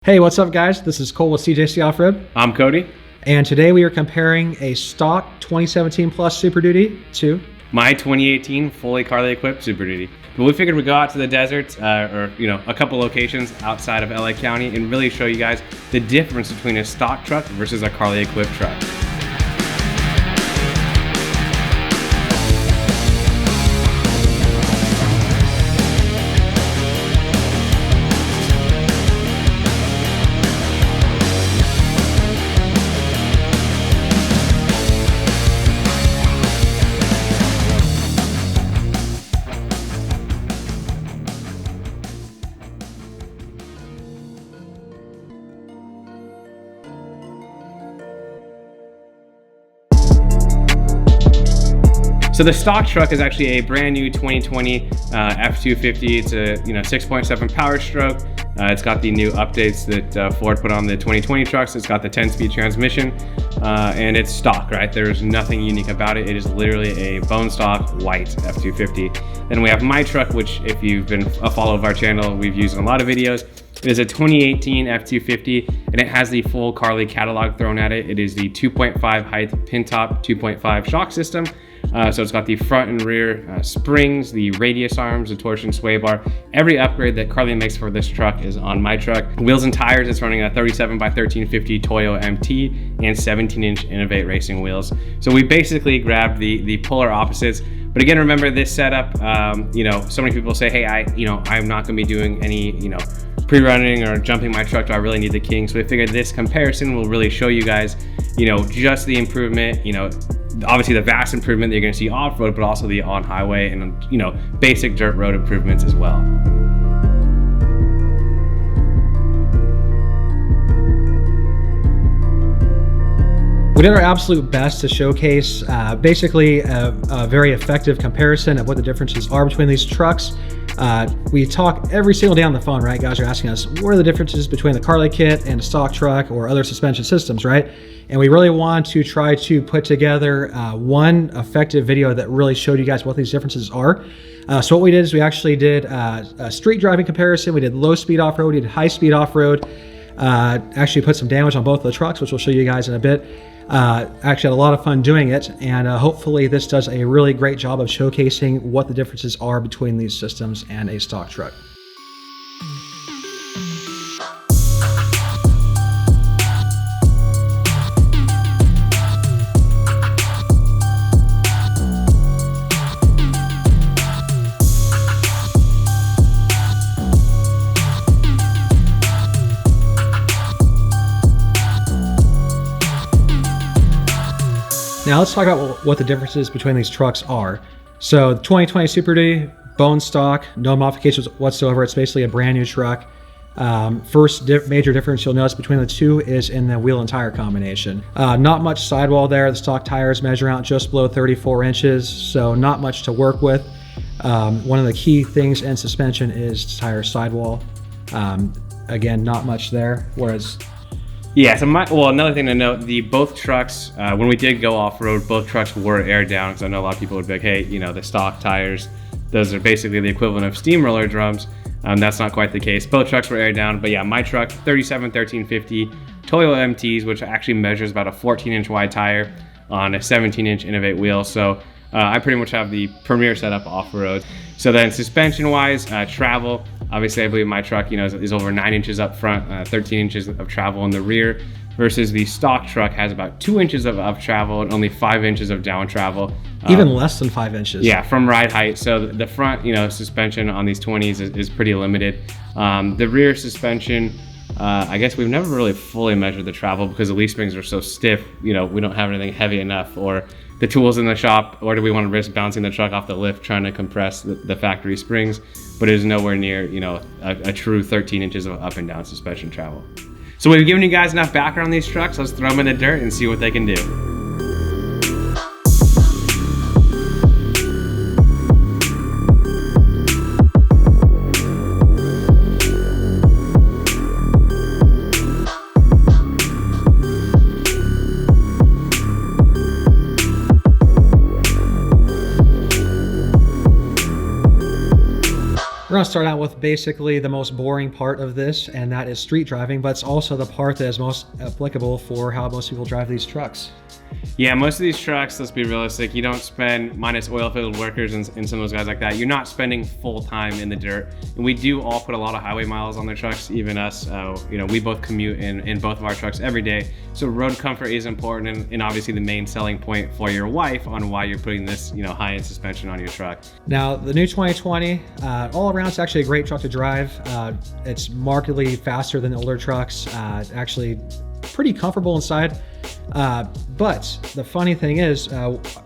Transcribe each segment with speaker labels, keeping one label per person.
Speaker 1: Hey, what's up guys? This is Cole with CJC Off-Road.
Speaker 2: I'm Cody.
Speaker 1: And today we are comparing a stock 2017 Plus Super Duty to
Speaker 2: my 2018 fully Carli equipped Super Duty. But we figured we'd go out to the desert or a couple locations outside of LA County and really show you guys the difference between a stock truck versus a Carli equipped truck. So the stock truck is actually a brand new 2020 F250. It's a 6.7 power stroke. It's got the new updates that Ford put on the 2020 trucks. It's got the 10-speed transmission, and it's stock, right? There's nothing unique about it. It is literally a bone stock white F250. Then we have my truck, which if you've been a follower of our channel, we've used in a lot of videos. It is a 2018 F250, and it has the full Carli catalog thrown at it. It is the 2.5 height Pintop 2.5 shock system. So it's got the front and rear springs, the radius arms, the torsion sway bar. Every upgrade that Carli makes for this truck is on my truck. Wheels and tires, it's running a 37 by 1350 Toyo MT and 17-inch Innovate racing wheels. So we basically grabbed the polar opposites. But again, remember this setup, so many people say, hey, I'm not gonna be doing any, pre-running or jumping my truck. Do I really need the King? So we figured this comparison will really show you guys, just the improvement, obviously the vast improvement that you're going to see off-road, but also the on-highway and basic dirt road improvements as well.
Speaker 1: We did our absolute best to showcase basically a very effective comparison of what the differences are between these trucks. We talk every single day on the phone, right? Guys are asking us, what are the differences between the Carli kit and a stock truck or other suspension systems, right? And we really want to try to put together one effective video that really showed you guys what these differences are. So what we did is we actually did a street driving comparison. We did low speed off-road, we did high speed off-road. Actually put some damage on both of the trucks, which we'll show you guys in a bit. Actually had a lot of fun doing it, and hopefully this does a really great job of showcasing what the differences are between these systems and a stock truck. Now let's talk about what the differences between these trucks are. So the 2020 Super Duty, bone stock, no modifications whatsoever. It's basically a brand new truck. First major difference you'll notice between the two is in the wheel and tire combination. Not much sidewall there. The stock tires measure out just below 34 inches, so not much to work with. One of the key things in suspension is tire sidewall. Again, not much there, whereas
Speaker 2: yeah, so another thing to note, both trucks, when we did go off-road, both trucks were aired down, because I know a lot of people would be like, hey, the stock tires, those are basically the equivalent of steamroller drums. That's not quite the case. Both trucks were aired down, but yeah, my truck, 37 1350 Toyo MTs, which actually measures about a 14-inch wide tire on a 17-inch Innovate wheel. So I pretty much have the premier setup off-road. So then suspension-wise, travel, obviously I believe my truck is over 9 inches up front, 13 inches of travel in the rear, versus the stock truck has about 2 inches of up travel and only 5 inches of down travel.
Speaker 1: Even less than 5 inches.
Speaker 2: Yeah, from ride height. So the front suspension on these 20s is pretty limited. The rear suspension, I guess we've never really fully measured the travel because the leaf springs are so stiff, we don't have anything heavy enough or the tools in the shop, or do we want to risk bouncing the truck off the lift trying to compress the factory springs? But it is nowhere near, a true 13 inches of up and down suspension travel. So we've given you guys enough background on these trucks. Let's throw them in the dirt and see what they can do.
Speaker 1: We're going to start out with basically the most boring part of this, and that is street driving, but it's also the part that is most applicable for how most people drive these trucks.
Speaker 2: Yeah, most of these trucks, let's be realistic, you don't spend, minus oil field workers and some of those guys like that, you're not spending full time in the dirt. And we do all put a lot of highway miles on their trucks, even us. We both commute in both of our trucks every day. So road comfort is important, and obviously the main selling point for your wife on why you're putting this high-end suspension on your truck.
Speaker 1: Now, the new 2020, all around, it's actually a great truck to drive. It's markedly faster than the older trucks, actually pretty comfortable inside. But the funny thing is,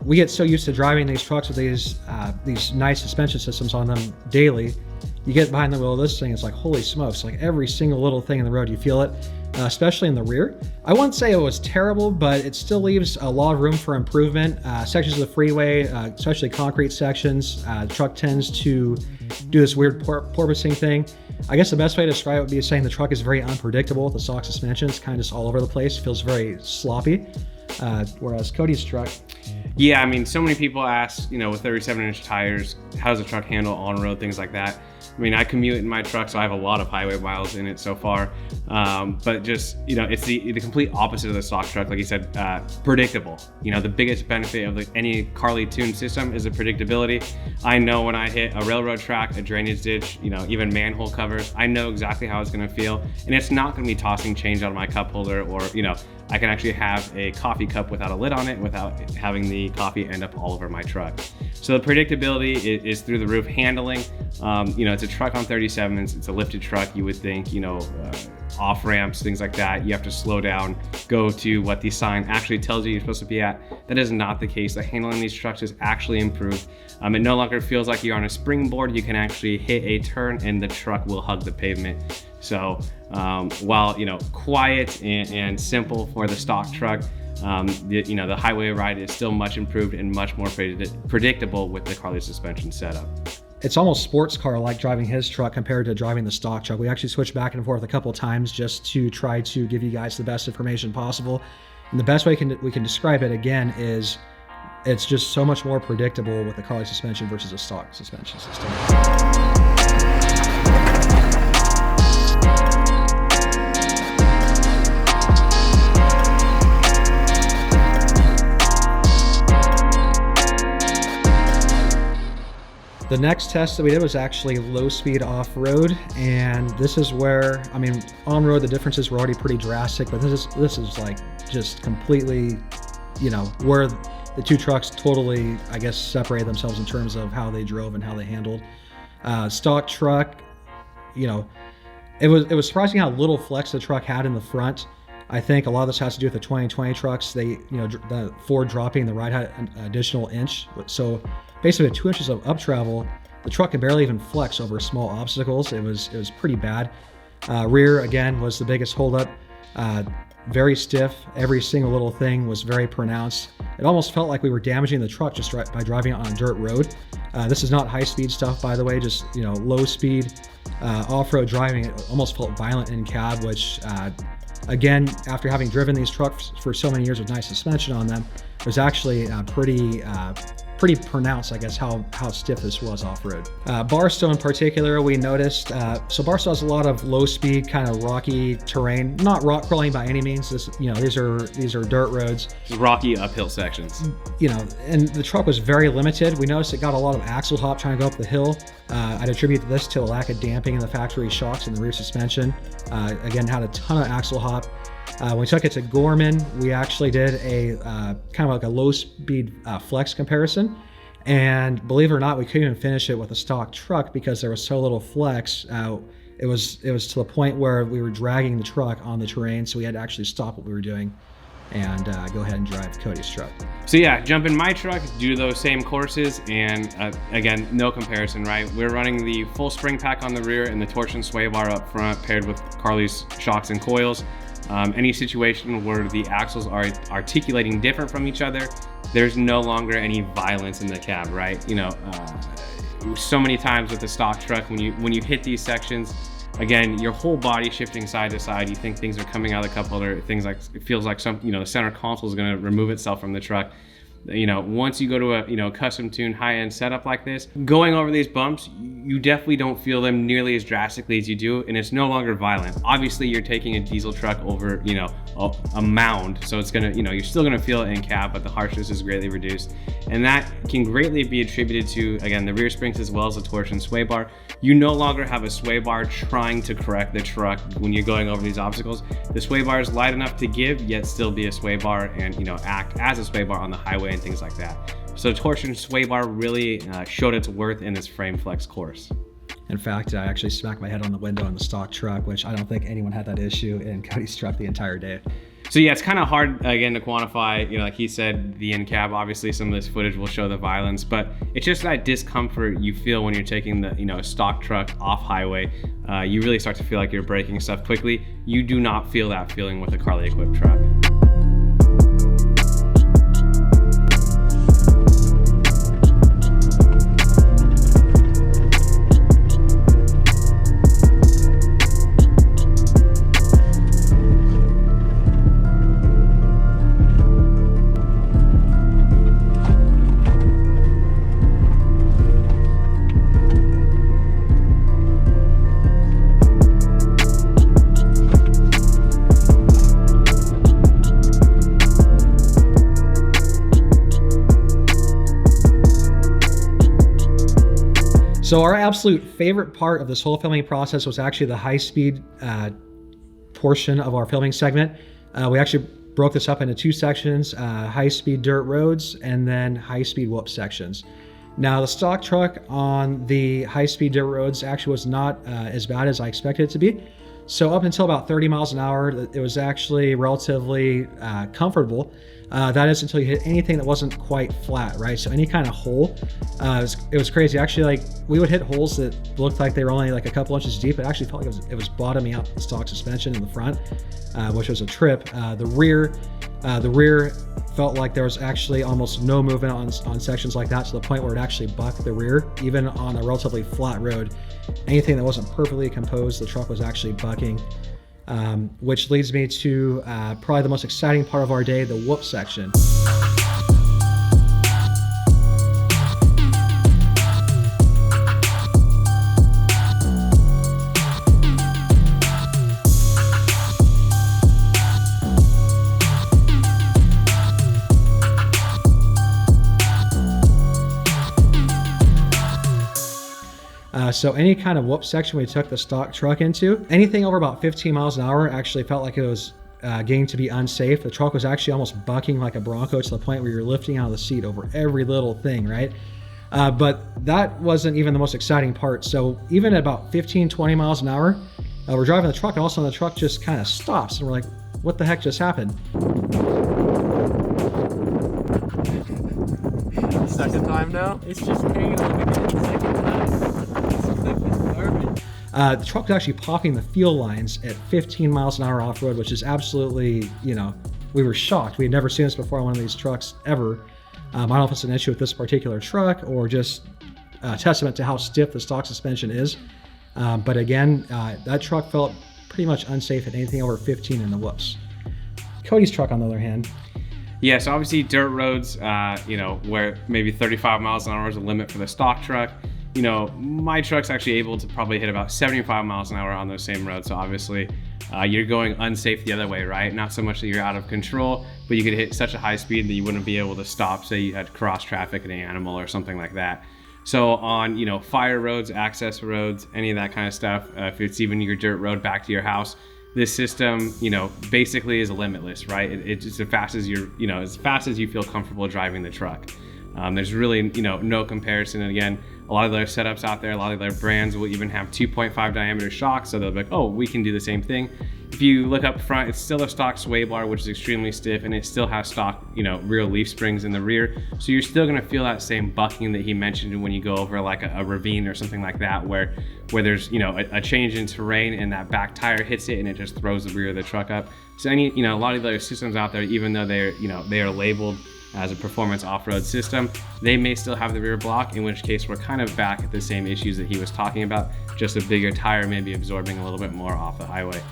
Speaker 1: we get so used to driving these trucks with these nice suspension systems on them daily. You get behind the wheel of this thing, it's like, holy smokes, like every single little thing in the road, you feel it, especially in the rear. I wouldn't say it was terrible, but it still leaves a lot of room for improvement. Sections of the freeway, especially concrete sections, the truck tends to do this weird porpoising thing. I guess the best way to describe it would be saying the truck is very unpredictable with the stock suspension. It's kind of just all over the place, feels very sloppy. Whereas Cody's truck,
Speaker 2: yeah, I mean, so many people ask, with 37-inch tires, how does the truck handle on-road, things like that. I mean, I commute in my truck, so I have a lot of highway miles in it so far. But just, it's the complete opposite of the stock truck. Like you said, predictable. The biggest benefit of any Carli tuned system is the predictability. I know when I hit a railroad track, a drainage ditch, even manhole covers, I know exactly how it's gonna feel. And it's not gonna be tossing change out of my cup holder, or, I can actually have a coffee cup without a lid on it without having the coffee end up all over my truck. So the predictability is through the roof. Handling, it's a truck on 37s, it's a lifted truck. You would think, off ramps, things like that, you have to slow down, go to what the sign actually tells you you're supposed to be at. That is not the case. The handling in these trucks is actually improved. It no longer feels like you're on a springboard. You can actually hit a turn and the truck will hug the pavement. So while quiet and simple for the stock truck, the highway ride is still much improved and much more predictable with the Carli suspension setup.
Speaker 1: It's almost sports car like driving his truck compared to driving the stock truck. We actually switched back and forth a couple of times just to try to give you guys the best information possible. And the best way we can describe it again is it's just so much more predictable with the Carli suspension versus a stock suspension system. The next test that we did was actually low speed off-road, and this is where, on-road the differences were already pretty drastic, but this is like just completely, where the two trucks totally, I guess, separated themselves in terms of how they drove and how they handled. Stock truck, it was surprising how little flex the truck had in the front. I think a lot of this has to do with the 2020 trucks. They, the Ford dropping the ride height an additional inch. So basically 2 inches of up travel, the truck could barely even flex over small obstacles. It was pretty bad. Rear, again, was the biggest holdup. Very stiff. Every single little thing was very pronounced. It almost felt like we were damaging the truck just by driving it on a dirt road. This is not high-speed stuff, by the way, just low-speed off-road driving. It almost felt violent in cab, which again, after having driven these trucks for so many years with nice suspension on them, it was actually pretty pronounced, I guess, how stiff this was off-road. Barstow in particular, we noticed, so Barstow has a lot of low-speed, kind of rocky terrain, not rock crawling by any means. These are dirt roads.
Speaker 2: Rocky uphill sections.
Speaker 1: And the truck was very limited. We noticed it got a lot of axle hop trying to go up the hill. I'd attribute this to a lack of damping in the factory shocks in the rear suspension. Again, had a ton of axle hop. When we took it to Gorman, we actually did a kind of like a low-speed flex comparison, and believe it or not, we couldn't even finish it with a stock truck because there was so little flex. It was to the point where we were dragging the truck on the terrain, so we had to actually stop what we were doing and go ahead and drive Cody's truck.
Speaker 2: So yeah, jump in my truck, do those same courses, and again, no comparison, right? We're running the full spring pack on the rear and the torsion sway bar up front, paired with Carli's shocks and coils. Any situation where the axles are articulating different from each other, there's no longer any violence in the cab, right? So many times with the stock truck, when you hit these sections, again, your whole body shifting side to side, you think things are coming out of the cup holder, it feels like the center console is going to remove itself from the truck. You know, once you go to a, you know, custom tuned high-end setup like this, going over these bumps, you definitely don't feel them nearly as drastically as you do, and it's no longer violent. Obviously, you're taking a diesel truck over, you know, a mound, so it's gonna, you know, you're still gonna feel it in cab, but the harshness is greatly reduced. And that can greatly be attributed to, again, the rear springs as well as the torsion sway bar. You no longer have a sway bar trying to correct the truck when you're going over these obstacles. The sway bar is light enough to give, yet still be a sway bar and, you know, act as a sway bar on the highway and things like that. So the torsion sway bar really showed its worth in this frame flex course.
Speaker 1: In fact, I actually smacked my head on the window in the stock truck, which I don't think anyone had that issue in Cody's truck the entire day.
Speaker 2: So yeah, it's kind of hard, again, to quantify, you know, like he said, the in-cab. Obviously, some of this footage will show the violence, but it's just that discomfort you feel when you're taking the, you know, stock truck off highway. You really start to feel like you're braking stuff quickly. You do not feel that feeling with a Carli equipped truck.
Speaker 1: So our absolute favorite part of this whole filming process was actually the high-speed portion of our filming segment. We actually broke this up into two sections, high-speed dirt roads and then high-speed whoop sections. Now the stock truck on the high-speed dirt roads actually was not as bad as I expected it to be. So up until about 30 miles an hour, it was actually relatively comfortable. That is until you hit anything that wasn't quite flat, right? So any kind of hole, it was crazy. Actually, like we would hit holes that looked like they were only like a couple inches deep. It actually felt like it was bottoming out the stock suspension in the front, which was a trip. The rear felt like there was actually almost no movement on sections like that, to the point where it actually bucked the rear, even on a relatively flat road. Anything that wasn't perfectly composed, the truck was actually bucking. Which leads me to probably the most exciting part of our day, the whoop section. So any kind of whoop section we took the stock truck into, anything over about 15 miles an hour actually felt like it was getting to be unsafe. The truck was actually almost bucking like a Bronco, to the point where you're lifting out of the seat over every little thing, right? But that wasn't even the most exciting part. So even at about 15, 20 miles an hour, we're driving the truck, and all of a sudden the truck just kind of stops, and we're like, what the heck just happened?
Speaker 3: Second time now? It's just hanging on again. Second time.
Speaker 1: The truck was actually popping the fuel lines at 15 miles an hour off-road, which is absolutely, you know, we were shocked. We had never seen this before on one of these trucks ever. I don't know if it's an issue with this particular truck or just a testament to how stiff the stock suspension is. But again, that truck felt pretty much unsafe at anything over 15 in the whoops. Cody's truck, on the other hand.
Speaker 2: Yeah, so obviously dirt roads, you know, where maybe 35 miles an hour is the limit for the stock truck. You know, my truck's actually able to probably hit about 75 miles an hour on those same roads. So obviously you're going unsafe the other way, right? Not so much that you're out of control, but you could hit such a high speed that you wouldn't be able to stop, say you had to cross traffic an animal or something like that. So on, you know, fire roads, access roads, any of that kind of stuff, if it's even your dirt road back to your house, this system, you know, basically is limitless, right? It's as fast as you're, you know, as fast as you feel comfortable driving the truck. There's really, you know, no comparison. And again, a lot of their setups out there, a lot of their brands will even have 2.5 diameter shocks. So they'll be like, oh, we can do the same thing. If you look up front, it's still a stock sway bar, which is extremely stiff, and it still has stock, you know, real leaf springs in the rear. So you're still gonna feel that same bucking that he mentioned when you go over like a ravine or something like that, where there's, you know, a change in terrain and that back tire hits it and it just throws the rear of the truck up. So any, you know, a lot of the other systems out there, even though they're, you know, they are labeled as a performance off-road system, they may still have the rear block, in which case we're kind of back at the same issues that he was talking about, just a bigger tire maybe absorbing a little bit more off the highway.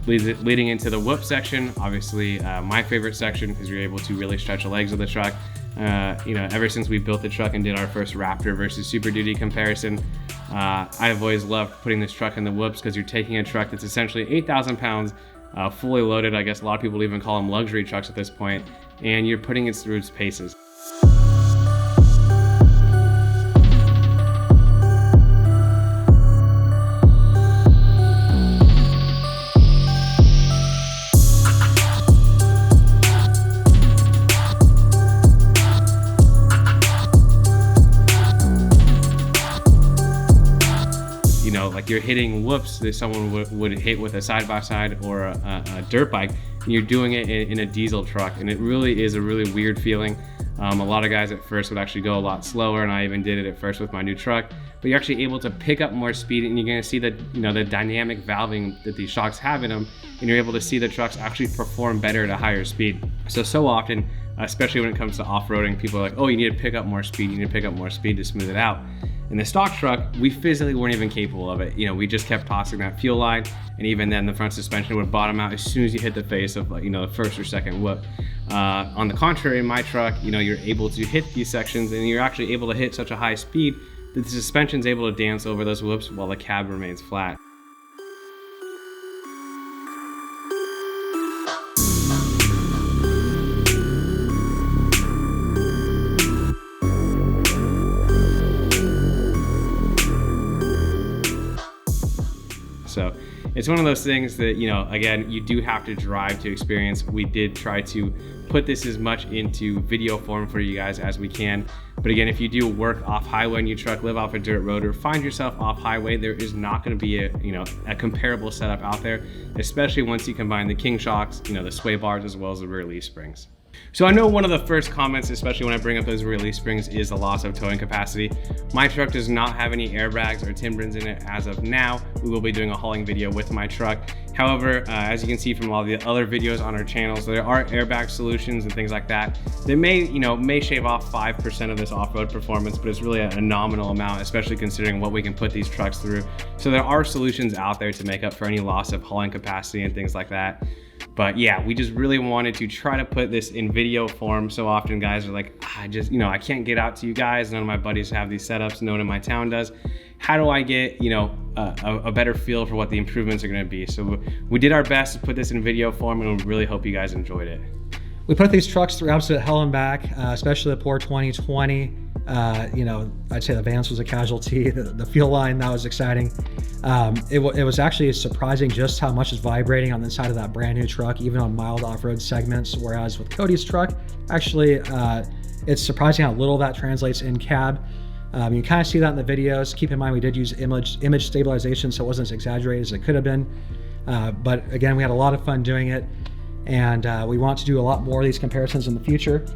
Speaker 2: Leading into the whoop section, obviously my favorite section, because you're able to really stretch the legs of the truck. Ever since we built the truck and did our first Raptor versus Super Duty comparison, I've always loved putting this truck in the whoops, because you're taking a truck that's essentially 8,000 pounds, fully loaded. I guess a lot of people even call them luxury trucks at this point, and you're putting it through its paces. Like you're hitting whoops that someone would hit with a side-by-side or a dirt bike, and you're doing it in a diesel truck, and it really is a really weird feeling. A lot of guys at first would actually go a lot slower, and I even did it at first with my new truck, but you're actually able to pick up more speed, and you're going to see that the dynamic valving that these shocks have in them, and you're able to see the trucks actually perform better at a higher speed. So often, especially when it comes to off-roading, people are like, oh, you need to pick up more speed, you need to pick up more speed to smooth it out. In the stock truck, we physically weren't even capable of it. We just kept tossing that fuel line, and even then the front suspension would bottom out as soon as you hit the face of the first or second whoop. On the contrary, in my truck, you're able to hit these sections, and you're actually able to hit such a high speed that the suspension's able to dance over those whoops while the cab remains flat. So it's one of those things that, again, you do have to drive to experience. We did try to put this as much into video form for you guys as we can. But again, if you do work off highway in your truck, live off a dirt road, or find yourself off highway, there is not going to be a comparable setup out there, especially once you combine the king shocks, the sway bars, as well as the rear leaf springs. So I know one of the first comments, especially when I bring up those rear leaf springs, is the loss of towing capacity. My truck does not have any airbags or timbrins in it as of now. We will be doing a hauling video with my truck. However, as you can see from all the other videos on our channels, there are airbag solutions and things like that that may shave off 5% of this off-road performance, but it's really a nominal amount, especially considering what we can put these trucks through. So there are solutions out there to make up for any loss of hauling capacity and things like that. But yeah, we just really wanted to try to put this in video form. So often guys are like, I can't get out to you guys. None of my buddies have these setups. No one in my town does. How do I get, a better feel for what the improvements are going to be? So we did our best to put this in video form, and we really hope you guys enjoyed it.
Speaker 1: We put these trucks through absolute hell and back, especially the poor 2020. I'd say the Vance was a casualty. The fuel line, that was exciting. It was actually surprising just how much is vibrating on the inside of that brand new truck, even on mild off-road segments. Whereas with Cody's truck, actually, it's surprising how little that translates in cab. You kind of see that in the videos. Keep in mind, we did use image stabilization, so it wasn't as exaggerated as it could have been. But again, we had a lot of fun doing it, and we want to do a lot more of these comparisons in the future.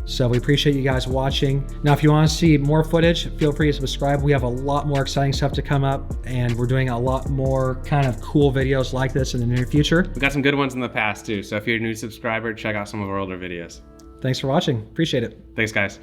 Speaker 1: So we appreciate you guys watching. Now, if you want to see more footage, feel free to subscribe. We have a lot more exciting stuff to come up, and we're doing a lot more kind of cool videos like this in the near future.
Speaker 2: We've got some good ones in the past too. So if you're a new subscriber, check out some of our older videos.
Speaker 1: Thanks for watching. Appreciate it.
Speaker 2: Thanks, guys.